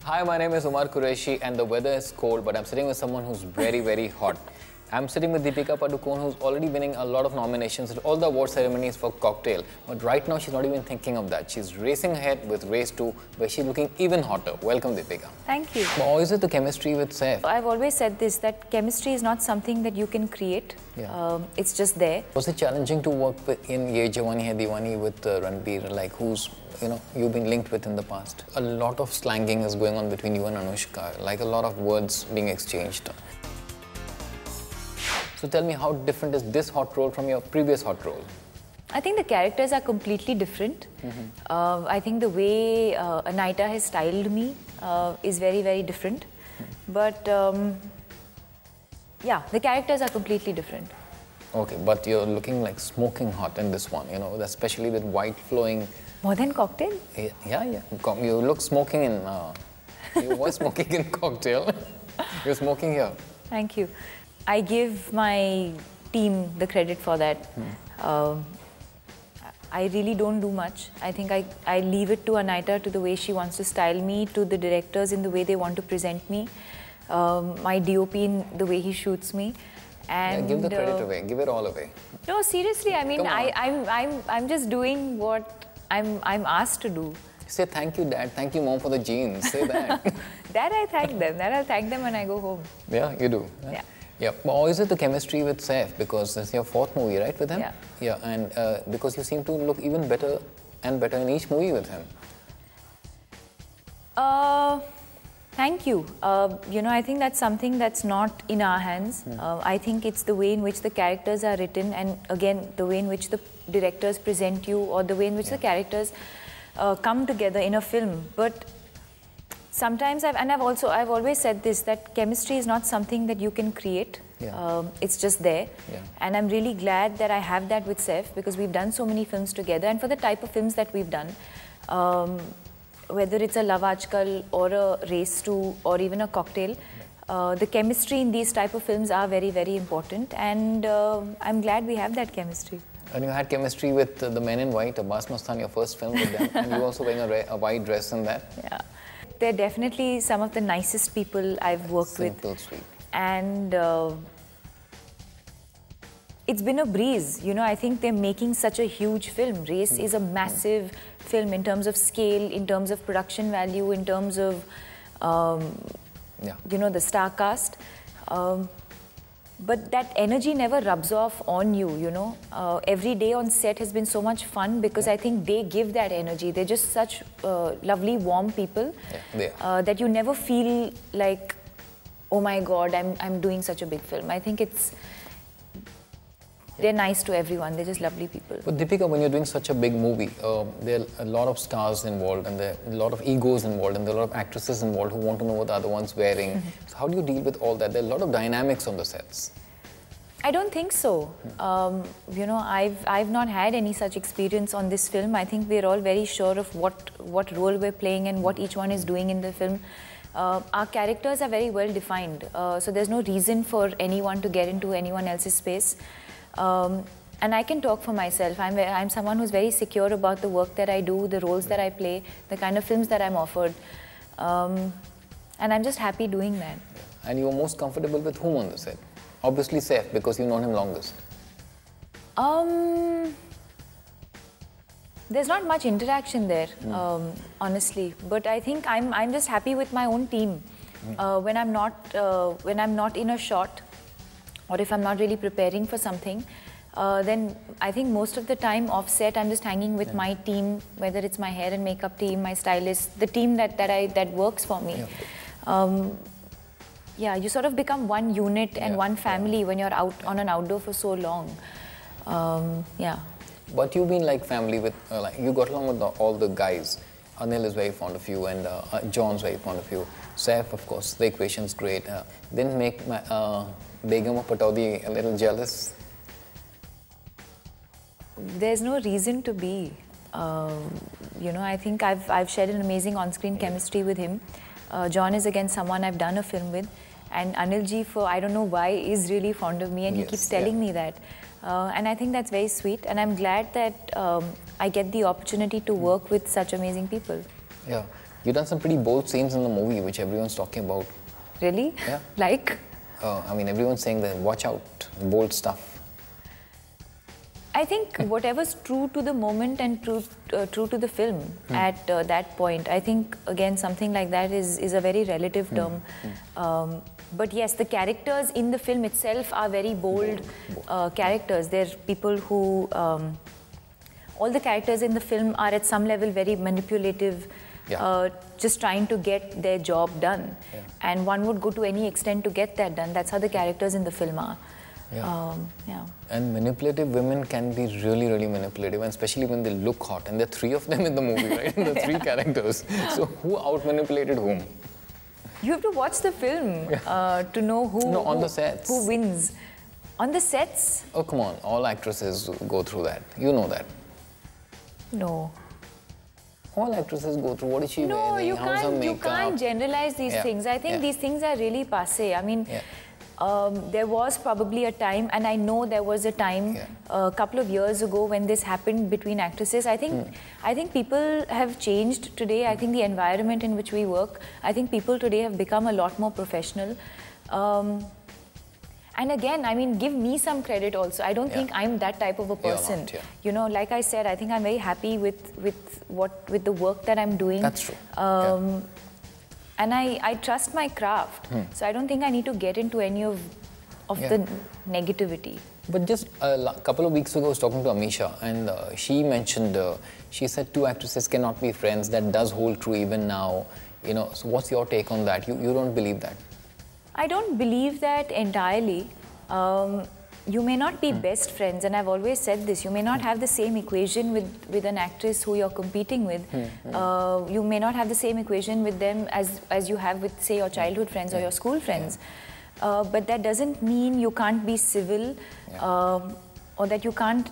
Hi, my name is Umar Qureshi and the weather is cold, but I'm sitting with someone who's very, very hot. I'm sitting with Deepika Padukone, who's already winning a lot of nominations at all the award ceremonies for Cocktail. But right now, she's not even thinking of that. She's racing ahead with Race 2, where she's looking even hotter. Welcome, Deepika. Thank you. Or is it the chemistry with Saif? I've always said this, that chemistry is not something that you can create. Yeah. It's just there. Was it challenging to work with, in Ye Jawani Hai Diwani with Ranbir, like who's, you've been linked with in the past? A lot of slanging is going on between you and Anushka, like a lot of words being exchanged. So tell me, how different is this hot role from your previous hot role? I think the characters are completely different. I think the way Anaita has styled me is very, very different. But yeah, the characters are completely different. Okay, but you're looking like smoking hot in this one, especially with white flowing. More than Cocktail? Yeah. You look smoking in, you were smoking in Cocktail. You're smoking here. Thank you. I give my team the credit for that. I really don't do much. I think I leave it to Anaita, to the way she wants to style me, to the directors in the way they want to present me, my DOP in the way he shoots me. And give the credit away. Give it all away. No, seriously. I mean, I'm just doing what I'm asked to do. Say thank you, Dad. Thank you, Mom, for the jeans. Say that. That I thank them. That I'll thank them when I go home. Yeah, you do. Yeah. Yeah, or is it the chemistry with Saif? Because it's your fourth movie, right, with him? Yeah. Yeah, and because you seem to look even better and better in each movie with him. Thank you. I think that's something that's not in our hands. I think it's the way in which the characters are written, and again, the way in which the directors present you, or the way in which the characters come together in a film. But sometimes I've always said this, that chemistry is not something that you can create. Yeah. It's just there. Yeah. And I'm really glad that I have that with Saif, because we've done so many films together, and for the type of films that we've done, whether it's a Love Aajkal or a Race 2 or even a Cocktail, the chemistry in these type of films are very, very important, and I'm glad we have that chemistry. And you had chemistry with the Men in White, Abbas Mastan, your first film with them, and you also wearing a white dress in that. Yeah. They're definitely some of the nicest people I've worked with. Simple, sweet. And it's been a breeze. I think they're making such a huge film. Race is a massive film in terms of scale, in terms of production value, in terms of, the star cast. But that energy never rubs off on you, Every day on set has been so much fun, because I think they give that energy. They're just such lovely, warm people that you never feel like, oh my God, I'm doing such a big film. I think they're nice to everyone. They're just lovely people. But Deepika, when you're doing such a big movie, there are a lot of stars involved, and there are a lot of egos involved, and there are a lot of actresses involved who want to know what the other one's wearing. So how do you deal with all that? There are a lot of dynamics on the sets. I don't think so. I've not had any such experience on this film. I think we're all very sure of what role we're playing and what each one is doing in the film. Our characters are very well defined, so there's no reason for anyone to get into anyone else's space. And I can talk for myself. I'm someone who's very secure about the work that I do, the roles that I play, the kind of films that I'm offered. And I'm just happy doing that. And you're most comfortable with whom on the set? Obviously Saif, because you've known him longest. There's not much interaction there, honestly. But I think I'm just happy with my own team. When I'm not in a shot, or if I'm not really preparing for something, then I think most of the time off set I'm just hanging with my team, whether it's my hair and makeup team, my stylist, the team that works for me. Yeah, you sort of become one unit and one family when you're out on an outdoor for so long. Yeah. But you've been like family with, you got along with all the guys. Anil is very fond of you, and John's very fond of you. Saif, of course, the equation's great. Didn't make my Begum of Pataudi a little jealous? There's no reason to be. I think I've shared an amazing on-screen chemistry with him. John is again someone I've done a film with, and Anilji, I don't know why, is really fond of me, and he keeps telling me that. And I think that's very sweet, and I'm glad that I get the opportunity to work with such amazing people. Yeah. You've done some pretty bold scenes in the movie, which everyone's talking about. Really? Yeah. Like? I mean, everyone's saying that watch out, bold stuff. I think whatever's true to the moment and true to the film at that point, I think, again, something like that is a very relative term. But yes, the characters in the film itself are very bold characters. They're people who, all the characters in the film are at some level very manipulative, just trying to get their job done. Yeah. And one would go to any extent to get that done. That's how the characters in the film are. Yeah. Yeah. And manipulative women can be really, really manipulative, and especially when they look hot. And there are 3 of them in the movie, right? The 3 characters. So who out-manipulated whom? You have to watch the film to know who, No, on the sets. Who wins. On the sets? Oh, come on. All actresses go through that. You know that. No. All actresses go through. What is she wearing? You How's her can't, makeup? you can't generalize these things. I think these things are really passé. I mean, there was probably a time, and I know there was a time a couple of years ago when this happened between actresses. I think people have changed today. I think the environment in which we work, I think people today have become a lot more professional. And again, I mean, give me some credit also. I don't think I'm that type of a person. Not, You know, like I said, I think I'm very happy with the work that I'm doing. That's true. And I trust my craft. So I don't think I need to get into any of the negativity. But just a couple of weeks ago, I was talking to Amisha, and she mentioned, she said 2 actresses cannot be friends. That does hold true even now. You know, so what's your take on that? You don't believe that? I don't believe that entirely. You may not be best friends, and I've always said this, you may not have the same equation with an actress who you're competing with. You may not have the same equation with them as you have with, say, your childhood friends or your school friends. But that doesn't mean you can't be civil or that you can't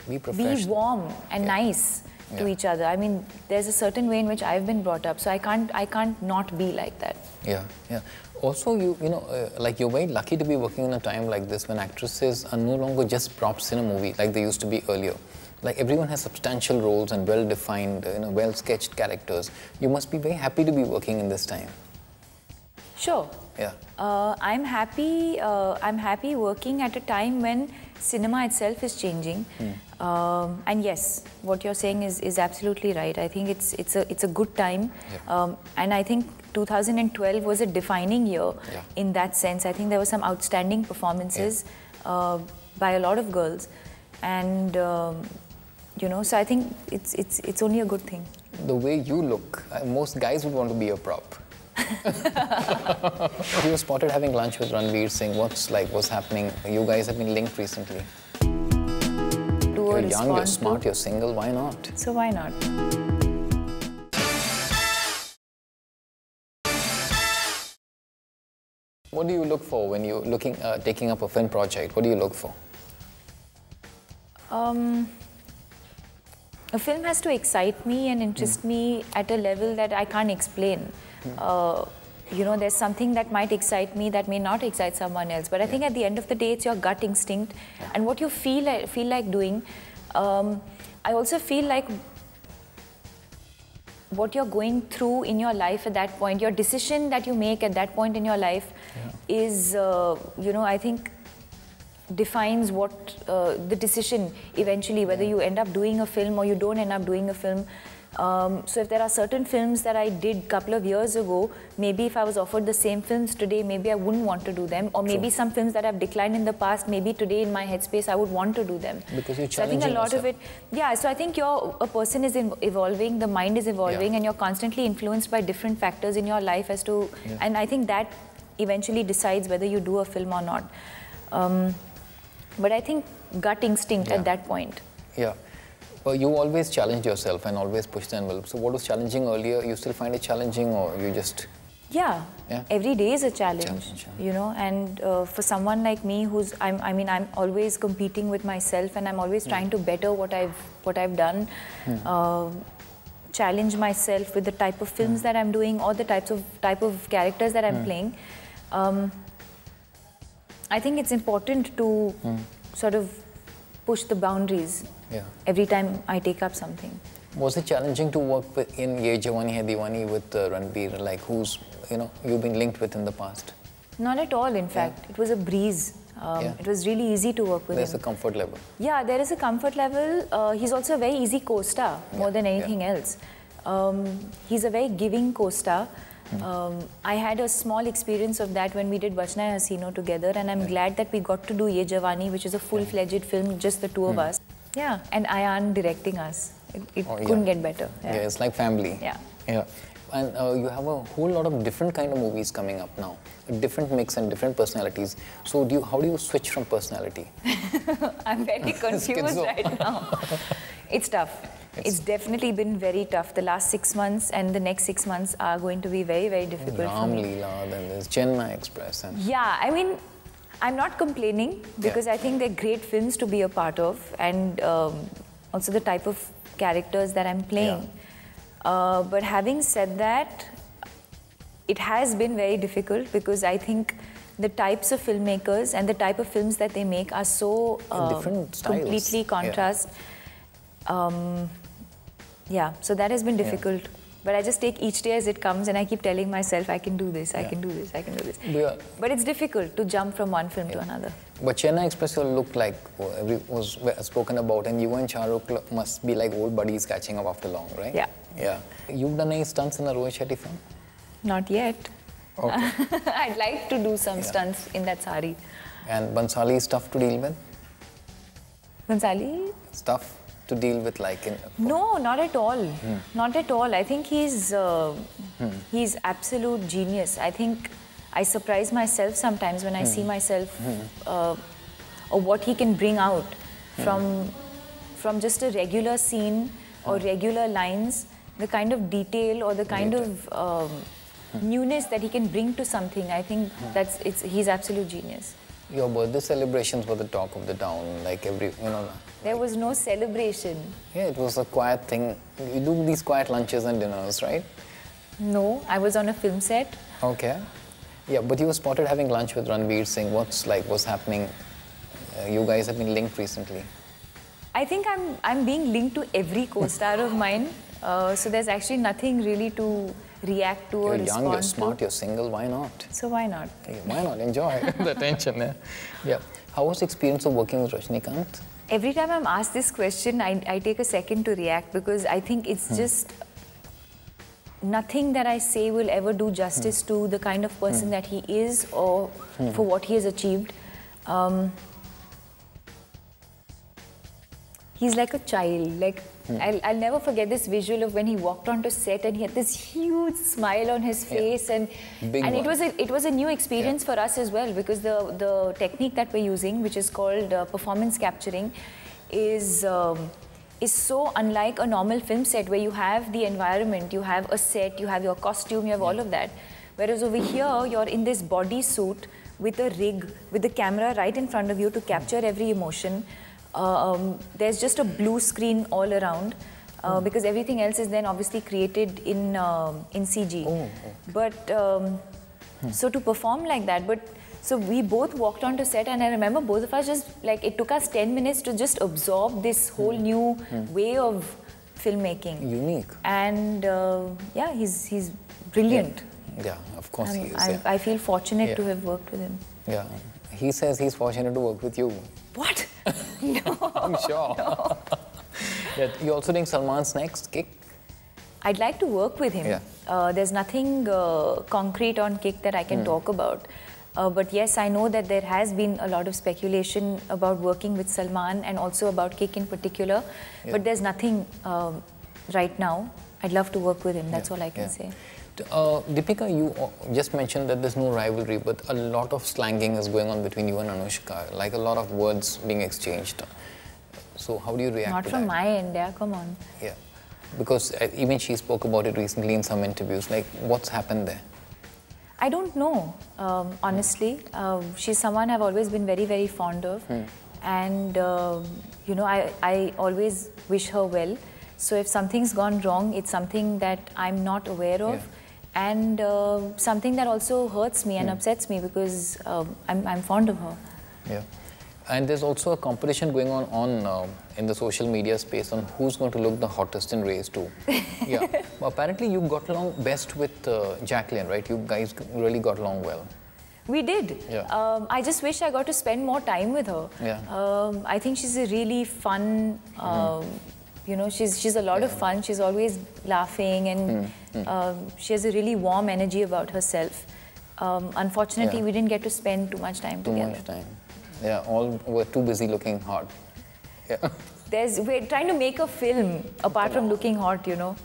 be warm and nice to each other. I mean, there's a certain way in which I've been brought up, so I can't not be like that. Yeah, yeah. Also, you know, like you're very lucky to be working in a time like this when actresses are no longer just props in a movie like they used to be earlier. Like everyone has substantial roles and well-defined, you know, well-sketched characters. You must be very happy to be working in this time. Sure. Yeah. I'm happy working at a time when cinema itself is changing. And yes, what you're saying is absolutely right. I think it's a good time. And I think 2012 was a defining year in that sense. I think there were some outstanding performances by a lot of girls. And you know, so I think it's only a good thing. The way you look, most guys would want to be a prop. You were spotted having lunch with Ranveer Singh. What's happening? You guys have been linked recently. You're young, you're smart, you're single. Why not? So why not? What do you look for when you're taking up a film project? What do you look for? A film has to excite me and interest me at a level that I can't explain. You know, there's something that might excite me that may not excite someone else. But I think at the end of the day, it's your gut instinct and what you feel like doing. I also feel like what you're going through in your life at that point, your decision that you make at that point in your life is, you know, I think defines what the decision eventually, whether you end up doing a film or you don't end up doing a film. So if there are certain films that I did a couple of years ago, maybe if I was offered the same films today, maybe I wouldn't want to do them. Or maybe some films that I've declined in the past, maybe today in my headspace, I would want to do them. Because you're challenging So I think a lot of it, so I think a person is evolving, the mind is evolving, and you're constantly influenced by different factors in your life as to, and I think that eventually decides whether you do a film or not. But I think gut instinct at that point. Yeah. Well, you always challenged yourself and always pushed the envelope. So what was challenging earlier, you still find it challenging, or you just... Yeah. Every day is a challenge, you know, and for someone like me who's, I'm always competing with myself, and I'm always trying to better what I've done, challenge myself with the type of films that I'm doing or the type of characters that I'm playing. I think it's important to sort of push the boundaries every time I take up something. Was it challenging to work with in Ye Jawani Hai Diwani with Ranbir, like who's, you've been linked with in the past? Not at all, in fact. It was a breeze. It was really easy to work with There's him. a comfort level. Yeah, there is a comfort level. He's also a very easy co-star, more than anything else. He's a very giving co-star. I had a small experience of that when we did Bachna Hai Hasino together, and I'm glad that we got to do Ye Jawani, which is a full-fledged film, just the two of us. Yeah, and Ayan directing us. It couldn't get better. Yeah, it's like family. Yeah. Yeah. And you have a whole lot of different kind of movies coming up now. A different mix and different personalities. So how do you switch from personality? I'm very confused right now. It's tough. It's definitely been very tough. The last 6 months and the next 6 months are going to be very, very difficult for me. Leela, then there's Chennai Express. And yeah, I mean, I'm not complaining because I think they're great films to be a part of, and also the type of characters that I'm playing. But having said that, it has been very difficult because I think the types of filmmakers and the type of films that they make are so different styles. Completely contrast. So that has been difficult. But I just take each day as it comes and I keep telling myself, I can do this, I can do this, I can do this. But it's difficult to jump from one film to another. But Chennai Express looked like was spoken about, and you and Shahrukh must be like old buddies catching up after long, right? Yeah. Yeah. You've done any stunts in a Rohit Shetty film? Not yet. Okay. I'd like to do some stunts in that sari. And Bansali is tough to deal with? Bansali? It's tough to deal with, like in... No, not at all. Not at all. I think he's absolute genius. I think I surprise myself sometimes when I see myself or what he can bring out from just a regular scene or regular lines, the kind of detail or the kind of newness that he can bring to something. I think he's absolute genius. Your birthday celebrations were the talk of the town, like There was no celebration. Yeah, it was a quiet thing. You do these quiet lunches and dinners, right? No, I was on a film set. Okay. Yeah, but you were spotted having lunch with Ranveer Singh. What's happening? You guys have been linked recently. I think I'm being linked to every co-star of mine. So there's actually nothing really to react to or respond to. You're young, you're smart, you're single, why not? So why not? Hey, why not? Enjoy the attention. Yeah. How was the experience of working with Rajnikant? Every time I'm asked this question, I take a second to react because I think it's just nothing that I say will ever do justice to the kind of person that he is or for what he has achieved. He's like a child. I'll never forget this visual of when he walked onto set and he had this huge smile on his face, and it was a new experience for us as well because the technique that we're using, which is called performance capturing, is so unlike a normal film set where you have the environment, you have a set, you have your costume, you have all of that. Whereas over here, you're in this bodysuit with a rig, with the camera right in front of you to capture every emotion. There's just a blue screen all around because everything else is then obviously created in CG. But so to perform like that, so we both walked onto set, and I remember both of us it took us 10 minutes to just absorb this whole new way of filmmaking. Unique. And yeah, he's brilliant. Yeah, of course he is. I feel fortunate to have worked with him. Yeah, he says he's fortunate to work with you. What? No. I'm sure. No. Yeah, you're also doing Salman's next Kick? I'd like to work with him. Yeah. There's nothing concrete on Kick that I can talk about. But yes, I know that there has been a lot of speculation about working with Salman and also about Kick in particular. Yeah. But there's nothing right now. I'd love to work with him. That's all I can say. Deepika, you just mentioned that there's no rivalry, but a lot of slanging is going on between you and Anushka, like a lot of words being exchanged. So how do you react Not to from that? my end, yeah, come on. Yeah, because even she spoke about it recently in some interviews, like what's happened there? I don't know, honestly. She's someone I've always been very, very fond of. And, you know, I always wish her well. So if something's gone wrong, it's something that I'm not aware of. Yeah. And something that also hurts me and upsets me because I'm fond of her. Yeah. And there's also a competition going on in the social media space on who's going to look the hottest in Race 2. Yeah. But apparently you got along best with Jacqueline, right? You guys really got along well. We did. Yeah. I just wish I got to spend more time with her. Yeah. I think she's a really fun, you know, she's a lot of fun. She's always laughing and she has a really warm energy about herself. Unfortunately, we didn't get to spend too much time together. Too much time. Yeah, all were too busy looking hot. Yeah. We're trying to make a film apart from looking hot, you know.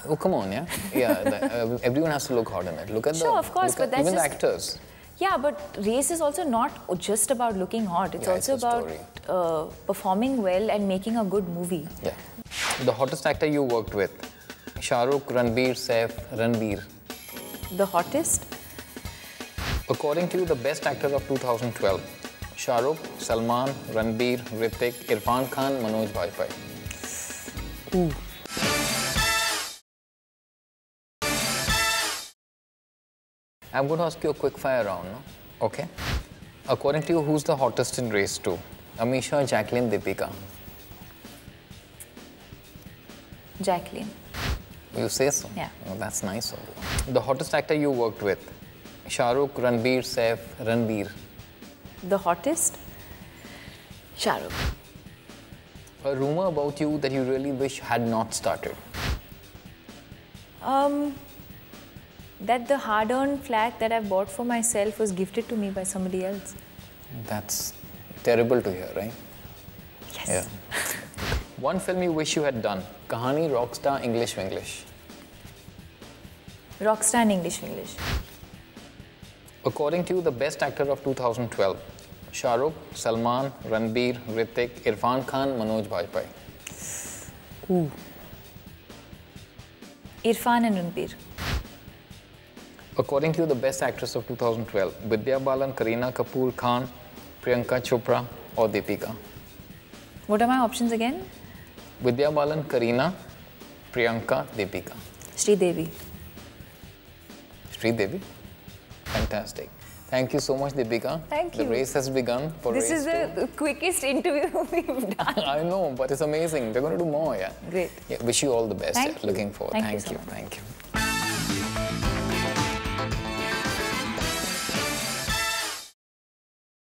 Oh, come on, yeah? Yeah, everyone has to look hot in it. Look at of course, but that's even just, the actors. Yeah, but Race is also not just about looking hot. It's also about performing well and making a good movie. Yeah. The hottest actor you worked with? Shah Rukh, Ranbir, Saif, Ranbir. The hottest? According to you, the best actor of 2012? Shah Rukh, Salman, Ranbir, Hrithik, Irfan Khan, Manoj Bajpayee. Ooh. I'm going to ask you a quick fire round, no? Okay. According to you, who's the hottest in Race 2? Amisha, Jacqueline, Deepika. Jacqueline. You say so? Yeah. Oh, that's nice of you. The hottest actor you worked with? Shah Rukh, Ranbir, Saif, Ranbir. The hottest? Shah Rukh. A rumor about you that you really wish had not started? That the hard-earned flat that I bought for myself was gifted to me by somebody else. That's terrible to hear, right? Yes. Yeah. One film you wish you had done? Kahani, Rockstar, English, English. Rockstar and English, English. According to you, the best actor of 2012? Shah Rukh, Salman, Ranbir, Hrithik, Irfan Khan, Manoj Bajpayee. Ooh. Irfan and Ranbir. According to you, the best actress of 2012? Vidya Balan, Kareena Kapoor Khan, Priyanka Chopra or Deepika? What are my options again? Vidya Balan, Kareena, Priyanka, Deepika. Sridevi. Sridevi? Fantastic. Thank you so much, Deepika. Thank you. The race has begun for This race is the quickest interview we've done. I know, but it's amazing. We're going to do more, yeah. Great. Yeah, wish you all the best. Thank you. Looking forward. Thank you so much. Thank you.